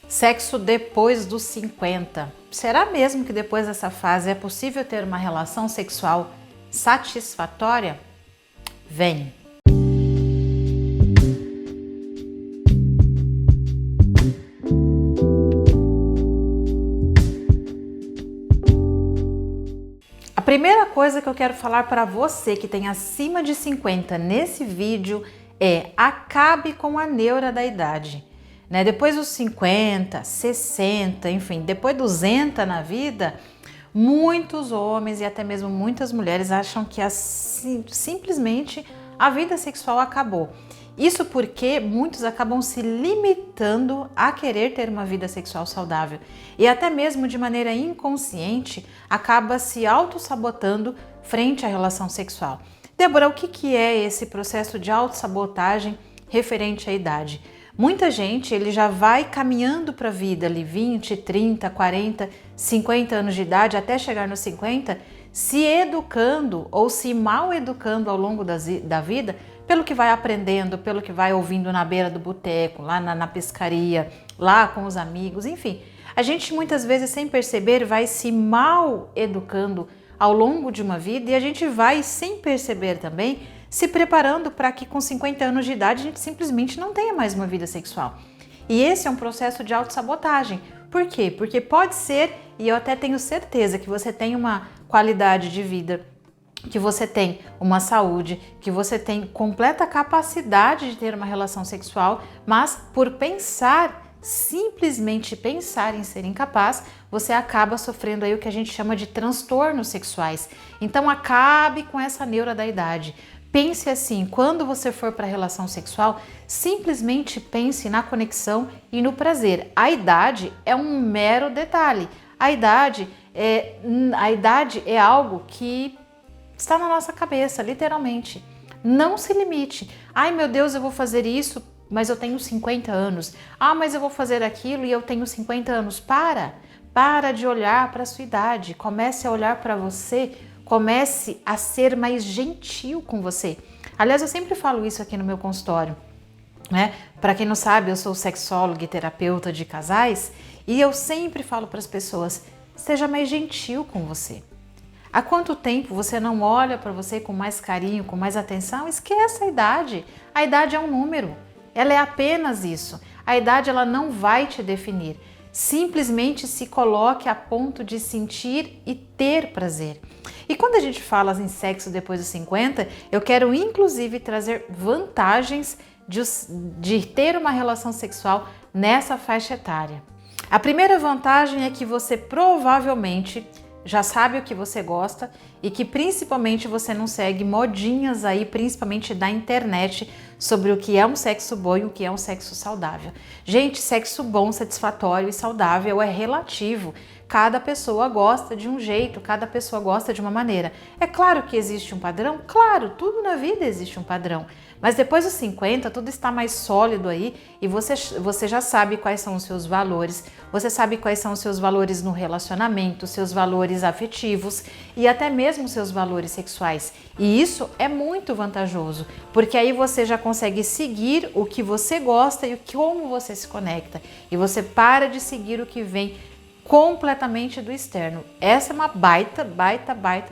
Sexo depois dos 50. Será mesmo que depois dessa fase é possível ter uma relação sexual satisfatória? Vem! A primeira coisa que eu quero falar para você que tem acima de 50 nesse vídeo é: acabe com a neura da idade. Depois dos 50, 60, enfim, depois dos 200 na vida, muitos homens e até mesmo muitas mulheres acham que simplesmente a vida sexual acabou. Isso porque muitos acabam se limitando a querer ter uma vida sexual saudável e até mesmo de maneira inconsciente acaba se auto-sabotando frente à relação sexual. Débora, o que é esse processo de auto-sabotagem referente à idade? Muita gente ele já vai caminhando para a vida ali 20, 30, 40, 50 anos de idade até chegar nos 50, se educando ou se mal educando ao longo da vida pelo que vai aprendendo, pelo que vai ouvindo na beira do boteco, lá na pescaria, lá com os amigos, enfim. A gente muitas vezes sem perceber vai se mal educando ao longo de uma vida e a gente vai sem perceber também se preparando para que com 50 anos de idade a gente simplesmente não tenha mais uma vida sexual. E esse é um processo de autossabotagem. Por quê? Porque pode ser, e eu até tenho certeza que você tem uma qualidade de vida, que você tem uma saúde, que você tem completa capacidade de ter uma relação sexual, mas por simplesmente pensar em ser incapaz, você acaba sofrendo aí o que a gente chama de transtornos sexuais. Então acabe com essa neura da idade. Pense assim, quando você for para a relação sexual, simplesmente pense na conexão e no prazer. A idade é um mero detalhe. A idade é algo que está na nossa cabeça, literalmente. Não se limite. Ai meu Deus, eu vou fazer isso, mas eu tenho 50 anos. Ah, mas eu vou fazer aquilo e eu tenho 50 anos. Para de olhar para a sua idade. Comece a olhar para você. Comece a ser mais gentil com você. Aliás, eu sempre falo isso aqui no meu consultório, Para quem não sabe, eu sou sexóloga e terapeuta de casais e eu sempre falo para as pessoas: seja mais gentil com você. Há quanto tempo você não olha para você com mais carinho, com mais atenção? Esqueça a idade. A idade é um número. Ela é apenas isso. A idade ela não vai te definir. Simplesmente se coloque a ponto de sentir e ter prazer. E quando a gente fala em sexo depois dos 50, eu quero inclusive trazer vantagens de ter uma relação sexual nessa faixa etária. A primeira vantagem é que você provavelmente já sabe o que você gosta e que principalmente você não segue modinhas aí, principalmente da internet, sobre o que é um sexo bom e o que é um sexo saudável. Gente, sexo bom, satisfatório e saudável é relativo. Cada pessoa gosta de um jeito, cada pessoa gosta de uma maneira. É claro que existe um padrão? Claro, tudo na vida existe um padrão. Mas depois dos 50, tudo está mais sólido aí e você já sabe quais são os seus valores, você sabe quais são os seus valores no relacionamento, seus valores afetivos e até mesmo seus valores sexuais. E isso é muito vantajoso, porque aí você já consegue seguir o que você gosta e como você se conecta. E você para de seguir o que vem completamente do externo. Essa é uma baita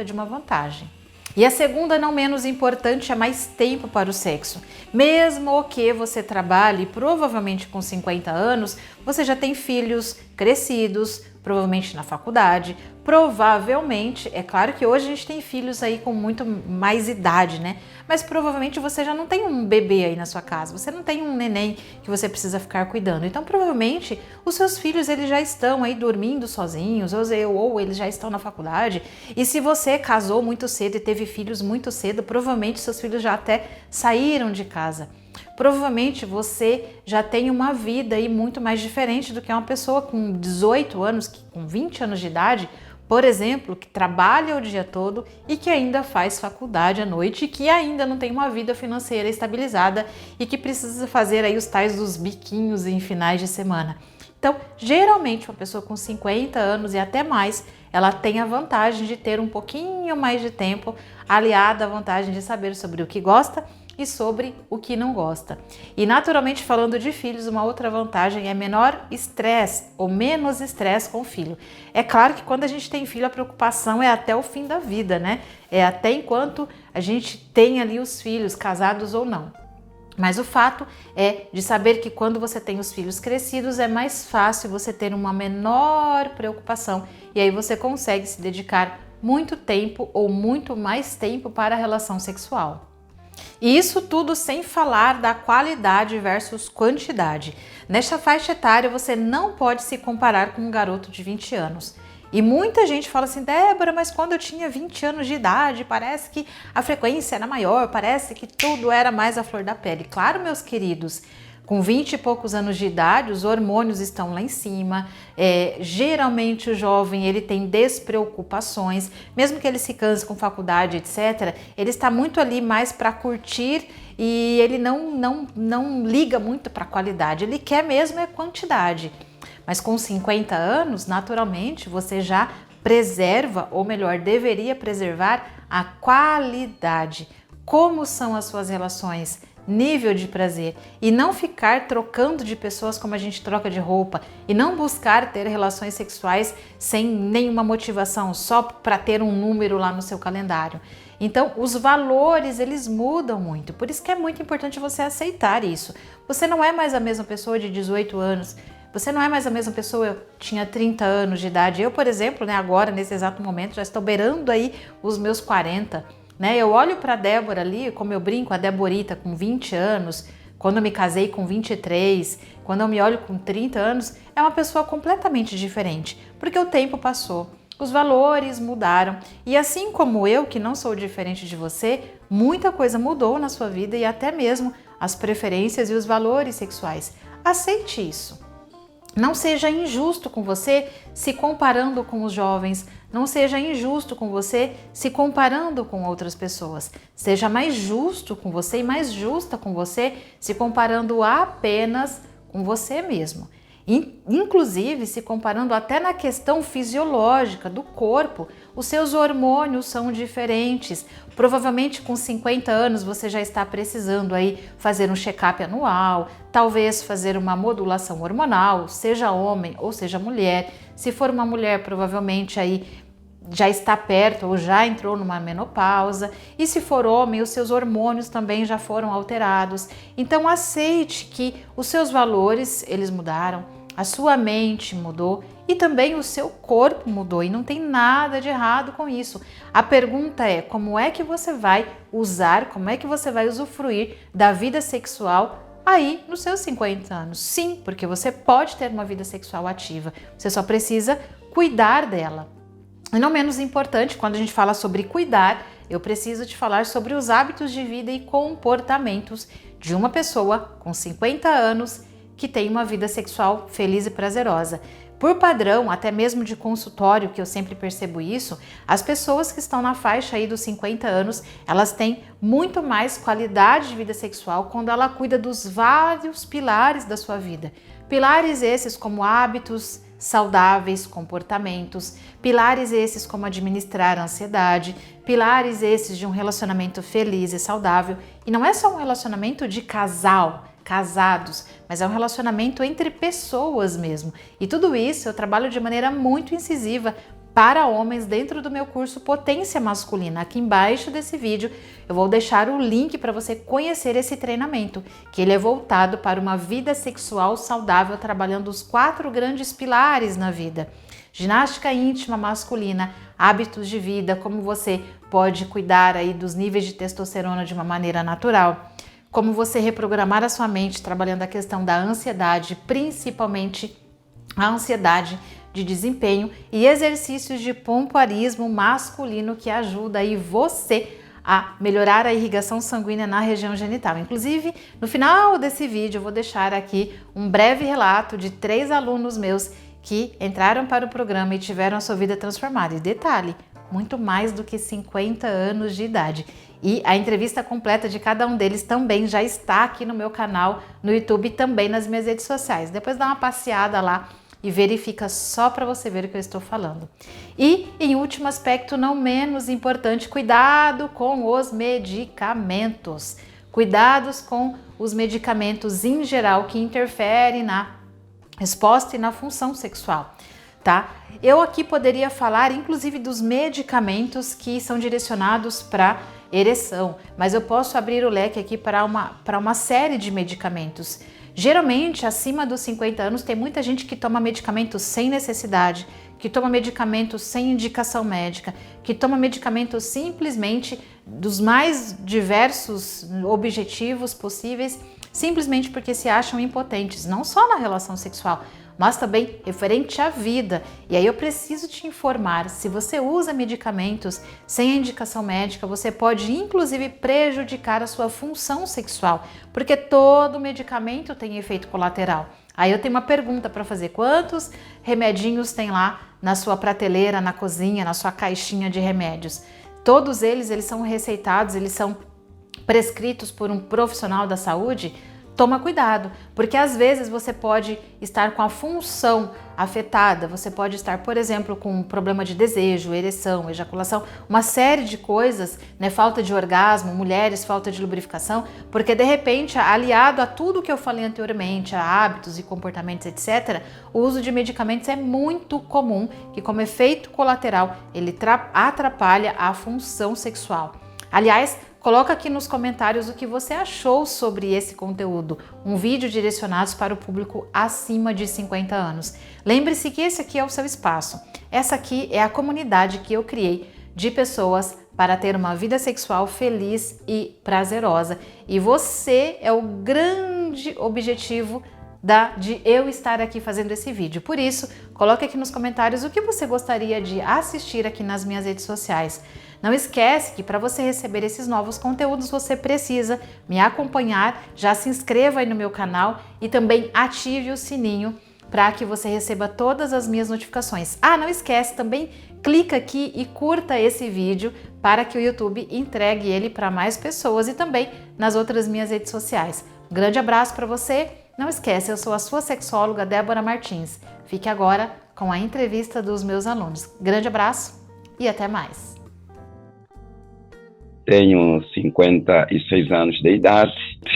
de uma vantagem. E a segunda, não menos importante, é mais tempo para o sexo. Mesmo que você trabalhe, provavelmente com 50 anos, você já tem filhos crescidos, provavelmente na faculdade, provavelmente, é claro que hoje a gente tem filhos aí com muito mais idade, Mas provavelmente você já não tem um bebê aí na sua casa, você não tem um neném que você precisa ficar cuidando. Então provavelmente os seus filhos eles já estão aí dormindo sozinhos, ou eles já estão na faculdade. E se você casou muito cedo e teve filhos muito cedo, provavelmente seus filhos já até saíram de casa. Provavelmente você já tem uma vida aí muito mais diferente do que uma pessoa com 18 anos, com 20 anos de idade, por exemplo, que trabalha o dia todo e que ainda faz faculdade à noite e que ainda não tem uma vida financeira estabilizada e que precisa fazer aí os tais dos biquinhos em finais de semana. Então, geralmente, uma pessoa com 50 anos e até mais, ela tem a vantagem de ter um pouquinho mais de tempo, aliada à vantagem de saber sobre o que gosta, e sobre o que não gosta. E naturalmente, falando de filhos, uma outra vantagem é menor estresse ou menos estresse com o filho. É claro que quando a gente tem filho, a preocupação é até o fim da vida, né? É até enquanto a gente tem ali os filhos, casados ou não. Mas o fato é de saber que quando você tem os filhos crescidos é mais fácil você ter uma menor preocupação e aí você consegue se dedicar muito tempo ou muito mais tempo para a relação sexual. E isso tudo sem falar da qualidade versus quantidade. Nesta faixa etária você não pode se comparar com um garoto de 20 anos. E muita gente fala assim, Débora, mas quando eu tinha 20 anos de idade, parece que a frequência era maior, parece que tudo era mais à flor da pele. Claro, meus queridos, com 20 e poucos anos de idade, os hormônios estão lá em cima, geralmente o jovem ele tem despreocupações, mesmo que ele se canse com faculdade, etc., ele está muito ali mais para curtir e ele não liga muito para a qualidade, ele quer mesmo é quantidade. Mas com 50 anos, naturalmente, você já preserva, ou melhor, deveria preservar a qualidade. Como são as suas relações? Nível de prazer. E não ficar trocando de pessoas como a gente troca de roupa. E não buscar ter relações sexuais sem nenhuma motivação, só para ter um número lá no seu calendário. Então, os valores, eles mudam muito. Por isso que é muito importante você aceitar isso. Você não é mais a mesma pessoa de 18 anos. Você não é mais a mesma pessoa, eu tinha 30 anos de idade. Eu, por exemplo, né, agora, nesse exato momento, já estou beirando aí os meus 40. Né? Eu olho para a Débora ali, como eu brinco, a Deborita com 20 anos, quando eu me casei com 23, quando eu me olho com 30 anos, é uma pessoa completamente diferente, porque o tempo passou, os valores mudaram. E assim como eu, que não sou diferente de você, muita coisa mudou na sua vida e até mesmo as preferências e os valores sexuais. Aceite isso. Não seja injusto com você se comparando com os jovens, não seja injusto com você se comparando com outras pessoas. Seja mais justo com você e mais justa com você se comparando apenas com você mesmo. Inclusive se comparando até na questão fisiológica do corpo, os seus hormônios são diferentes. Provavelmente com 50 anos você já está precisando aí fazer um check-up anual, talvez fazer uma modulação hormonal, seja homem ou seja mulher. Se for uma mulher, provavelmente aí já está perto ou já entrou numa menopausa, e se for homem, os seus hormônios também já foram alterados. Então aceite que os seus valores, eles mudaram, a sua mente mudou e também o seu corpo mudou e não tem nada de errado com isso. A pergunta é como é que você vai usar, como é que você vai usufruir da vida sexual aí nos seus 50 anos. Sim, porque você pode ter uma vida sexual ativa, você só precisa cuidar dela. E não menos importante, quando a gente fala sobre cuidar, eu preciso te falar sobre os hábitos de vida e comportamentos de uma pessoa com 50 anos que tem uma vida sexual feliz e prazerosa. Por padrão, até mesmo de consultório, que eu sempre percebo isso, as pessoas que estão na faixa aí dos 50 anos, elas têm muito mais qualidade de vida sexual quando ela cuida dos vários pilares da sua vida. Pilares esses como hábitos saudáveis, comportamentos, pilares esses como administrar a ansiedade, pilares esses de um relacionamento feliz e saudável. E não é só um relacionamento de casal, casados, mas é um relacionamento entre pessoas mesmo. E tudo isso eu trabalho de maneira muito incisiva para homens dentro do meu curso Potência Masculina. Aqui embaixo desse vídeo eu vou deixar o link para você conhecer esse treinamento, que ele é voltado para uma vida sexual saudável, trabalhando os 4 grandes pilares na vida. Ginástica íntima masculina, hábitos de vida, como você pode cuidar aí dos níveis de testosterona de uma maneira natural, como você reprogramar a sua mente trabalhando a questão da ansiedade, principalmente a ansiedade de desempenho, e exercícios de pompoarismo masculino que ajuda aí você a melhorar a irrigação sanguínea na região genital. Inclusive, no final desse vídeo eu vou deixar aqui um breve relato de 3 alunos meus que entraram para o programa e tiveram a sua vida transformada. E detalhe, muito mais do que 50 anos de idade. E a entrevista completa de cada um deles também já está aqui no meu canal no YouTube e também nas minhas redes sociais. Depois dá uma passeada lá e verifica só para você ver o que eu estou falando. E, em último aspecto, não menos importante, cuidado com os medicamentos. Cuidados com os medicamentos em geral que interferem na resposta e na função sexual, tá? Eu aqui poderia falar inclusive dos medicamentos que são direcionados para ereção, mas eu posso abrir o leque aqui para uma série de medicamentos. Geralmente, acima dos 50 anos, tem muita gente que toma medicamentos sem necessidade, que toma medicamentos sem indicação médica, que toma medicamentos simplesmente dos mais diversos objetivos possíveis, simplesmente porque se acham impotentes, não só na relação sexual, mas também referente à vida. E aí eu preciso te informar, se você usa medicamentos sem a indicação médica, você pode inclusive prejudicar a sua função sexual, porque todo medicamento tem efeito colateral. Aí eu tenho uma pergunta para fazer: quantos remedinhos tem lá na sua prateleira, na cozinha, na sua caixinha de remédios? Todos eles são receitados, eles são prescritos por um profissional da saúde? Toma cuidado, porque às vezes você pode estar com a função afetada, você pode estar, por exemplo, com um problema de desejo, ereção, ejaculação, uma série de coisas, né? Falta de orgasmo, mulheres, falta de lubrificação, porque de repente, aliado a tudo que eu falei anteriormente, a hábitos e comportamentos, etc., o uso de medicamentos é muito comum, que como efeito colateral, ele atrapalha a função sexual. Aliás, coloca aqui nos comentários o que você achou sobre esse conteúdo, um vídeo direcionado para o público acima de 50 anos. Lembre-se que esse aqui é o seu espaço. Essa aqui é a comunidade que eu criei de pessoas para ter uma vida sexual feliz e prazerosa. E você é o grande objetivo de eu estar aqui fazendo esse vídeo. Por isso, coloque aqui nos comentários o que você gostaria de assistir aqui nas minhas redes sociais. Não esquece que para você receber esses novos conteúdos, você precisa me acompanhar, já se inscreva aí no meu canal e também ative o sininho para que você receba todas as minhas notificações. Ah, não esquece também, clica aqui e curta esse vídeo para que o YouTube entregue ele para mais pessoas e também nas outras minhas redes sociais. Um grande abraço para você. Não esquece, eu sou a sua sexóloga Débora Martins. Fique agora com a entrevista dos meus alunos. Grande abraço e até mais. Tenho 56 anos de idade.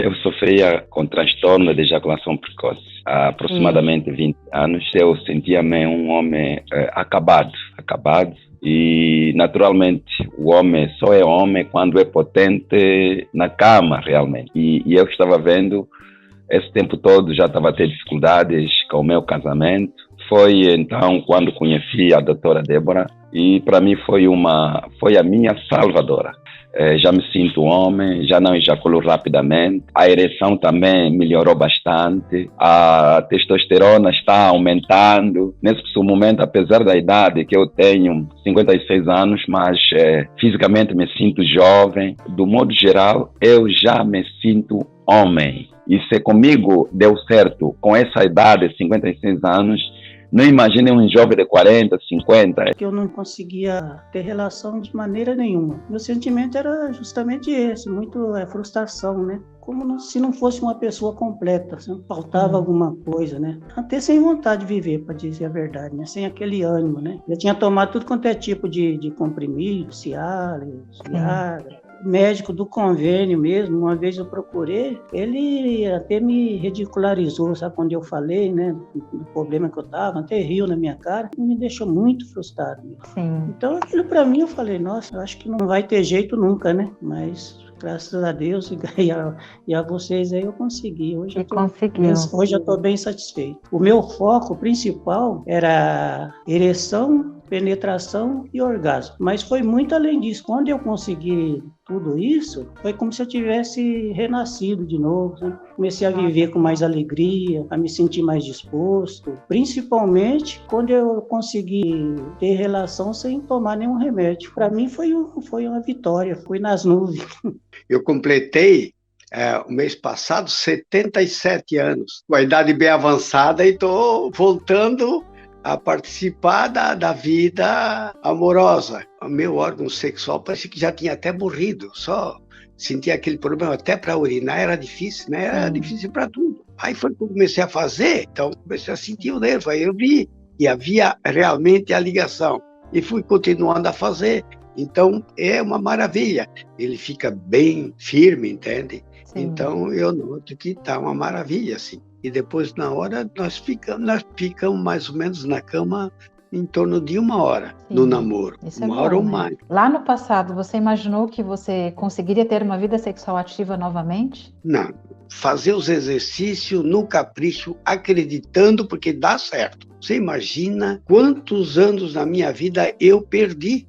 Eu sofria com transtorno de ejaculação precoce há aproximadamente 20 anos. Eu sentia-me um homem acabado. E, naturalmente, o homem só é homem quando é potente na cama, realmente. E eu estava vendo, esse tempo todo já estava a ter dificuldades com o meu casamento. Foi então quando conheci a doutora Débora e para mim foi a minha salvadora. Já me sinto homem, já não ejaculo rapidamente, a ereção também melhorou bastante, a testosterona está aumentando. Nesse momento, apesar da idade que eu tenho, 56 anos, mas fisicamente me sinto jovem. Do modo geral, eu já me sinto homem. E se comigo deu certo com essa idade, 56 anos, não imagine um jovem de 40, 50. Eu não conseguia ter relação de maneira nenhuma. Meu sentimento era justamente esse, muito frustração, né? Como se não fosse uma pessoa completa, sempre faltava alguma coisa, né? Até sem vontade de viver, para dizer a verdade, né? Sem aquele ânimo, né? Eu tinha tomado tudo quanto é tipo de comprimido, Cialis, Viagra. Médico do convênio mesmo, uma vez eu procurei, ele até me ridicularizou, sabe, quando eu falei, né, do problema que eu estava, até riu na minha cara, e me deixou muito frustrado. Sim. Então, aquilo para mim, eu falei, nossa, eu acho que não vai ter jeito nunca, né, mas graças a Deus e a vocês aí eu consegui. Hoje eu estou bem satisfeito. O meu foco principal era ereção, penetração e orgasmo. Mas foi muito além disso. Quando eu consegui tudo isso, foi como se eu tivesse renascido de novo. Né? Comecei a viver com mais alegria, a me sentir mais disposto. Principalmente quando eu consegui ter relação sem tomar nenhum remédio. Para mim foi uma vitória, fui nas nuvens. Eu completei o mês passado 77 anos, com a idade bem avançada, e estou voltando a participar da vida amorosa. O meu órgão sexual parecia que já tinha até morrido, só sentia aquele problema até para urinar, era difícil, né? Era difícil para tudo. Aí foi que eu comecei a fazer, então comecei a sentir o nervo, aí eu vi que havia realmente a ligação, e fui continuando a fazer. Então, é uma maravilha. Ele fica bem firme, entende? Sim. Então eu noto que tá uma maravilha, assim. E depois, na hora, nós ficamos mais ou menos na cama em torno de 1 hora no namoro. Isso 1 é hora bom, ou né? mais. Lá no passado, você imaginou que você conseguiria ter uma vida sexual ativa novamente? Não. Fazer os exercícios no capricho, acreditando, porque dá certo. Você imagina quantos anos na minha vida eu perdi